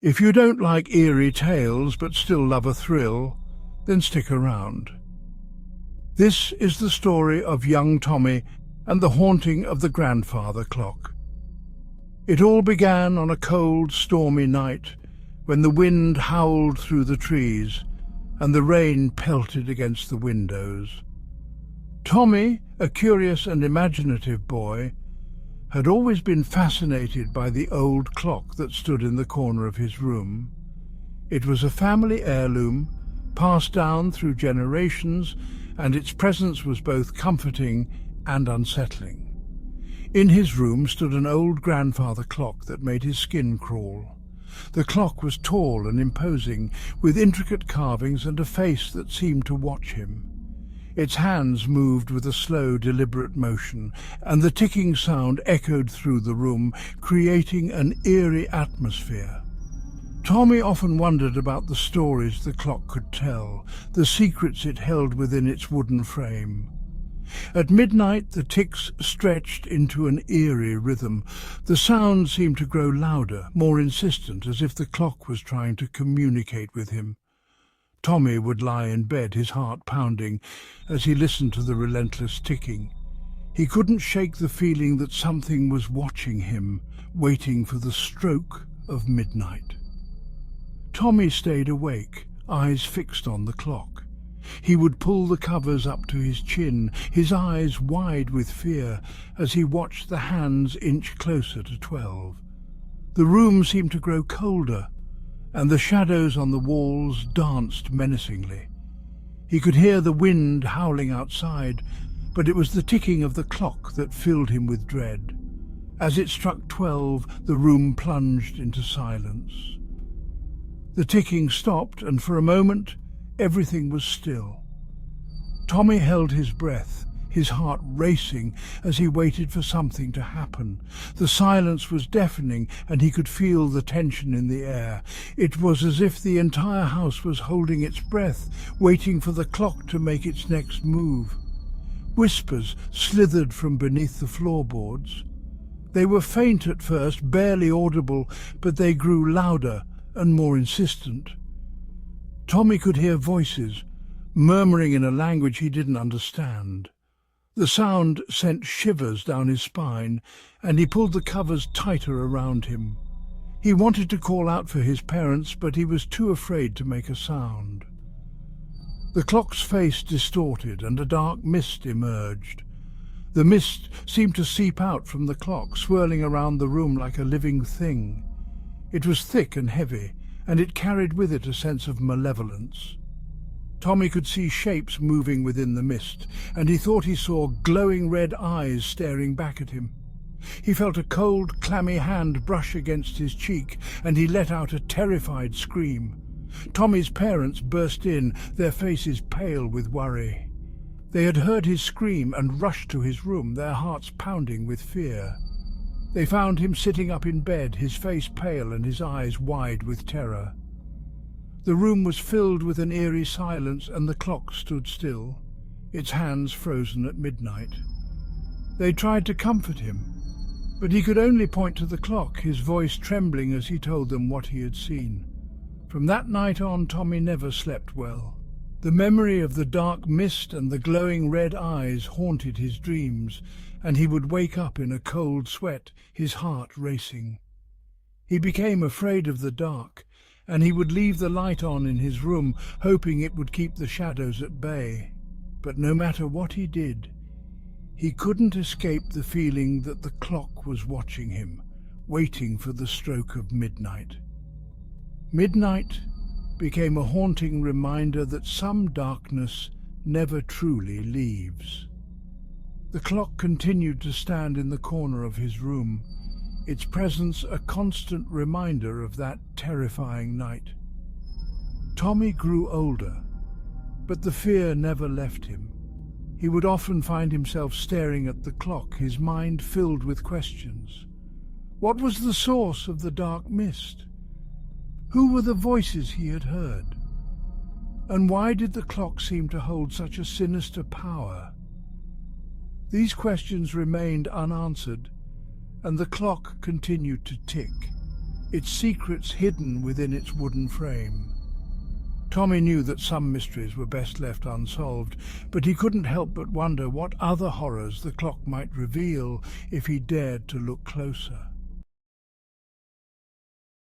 If you don't like eerie tales but still love a thrill, then stick around. This is the story of young Tommy and the haunting of the grandfather clock. It all began on a cold, stormy night when the wind howled through the trees and the rain pelted against the windows. Tommy, a curious and imaginative boy, had always been fascinated by the old clock that stood in the corner of his room. It was a family heirloom, passed down through generations, and its presence was both comforting and unsettling. In his room stood an old grandfather clock that made his skin crawl. The clock was tall and imposing, with intricate carvings and a face that seemed to watch him. Its hands moved with a slow, deliberate motion, and the ticking sound echoed through the room, creating an eerie atmosphere. Tommy often wondered about the stories the clock could tell, the secrets it held within its wooden frame. At midnight, the ticks stretched into an eerie rhythm. The sound seemed to grow louder, more insistent, as if the clock was trying to communicate with him. Tommy would lie in bed, his heart pounding, as he listened to the relentless ticking. He couldn't shake the feeling that something was watching him, waiting for the stroke of midnight. Tommy stayed awake, eyes fixed on the clock. He would pull the covers up to his chin, his eyes wide with fear, as he watched the hands inch closer to 12. The room seemed to grow colder, and the shadows on the walls danced menacingly. He could hear the wind howling outside, but it was the ticking of the clock that filled him with dread. As it struck 12, the room plunged into silence. The ticking stopped, and for a moment, everything was still. Tommy held his breath, his heart racing as he waited for something to happen. The silence was deafening, and he could feel the tension in the air. It was as if the entire house was holding its breath, waiting for the clock to make its next move. Whispers slithered from beneath the floorboards. They were faint at first, barely audible, but they grew louder and more insistent. Tommy could hear voices, murmuring in a language he didn't understand. The sound sent shivers down his spine, and he pulled the covers tighter around him. He wanted to call out for his parents, but he was too afraid to make a sound. The clock's face distorted, and a dark mist emerged. The mist seemed to seep out from the clock, swirling around the room like a living thing. It was thick and heavy, and it carried with it a sense of malevolence. Tommy could see shapes moving within the mist, and he thought he saw glowing red eyes staring back at him. He felt a cold, clammy hand brush against his cheek, and he let out a terrified scream. Tommy's parents burst in, their faces pale with worry. They had heard his scream and rushed to his room, their hearts pounding with fear. They found him sitting up in bed, his face pale and his eyes wide with terror. The room was filled with an eerie silence, and the clock stood still, its hands frozen at midnight. They tried to comfort him, but he could only point to the clock, his voice trembling as he told them what he had seen. From that night on, Tommy never slept well. The memory of the dark mist and the glowing red eyes haunted his dreams, and he would wake up in a cold sweat, his heart racing. He became afraid of the dark, and he would leave the light on in his room, hoping it would keep the shadows at bay. But no matter what he did, he couldn't escape the feeling that the clock was watching him, waiting for the stroke of midnight. Midnight became a haunting reminder that some darkness never truly leaves. The clock continued to stand in the corner of his room, its presence a constant reminder of that terrifying night. Tommy grew older, but the fear never left him. He would often find himself staring at the clock, his mind filled with questions. What was the source of the dark mist? Who were the voices he had heard? And why did the clock seem to hold such a sinister power? These questions remained unanswered, and the clock continued to tick, its secrets hidden within its wooden frame. Tommy knew that some mysteries were best left unsolved, but he couldn't help but wonder what other horrors the clock might reveal if he dared to look closer.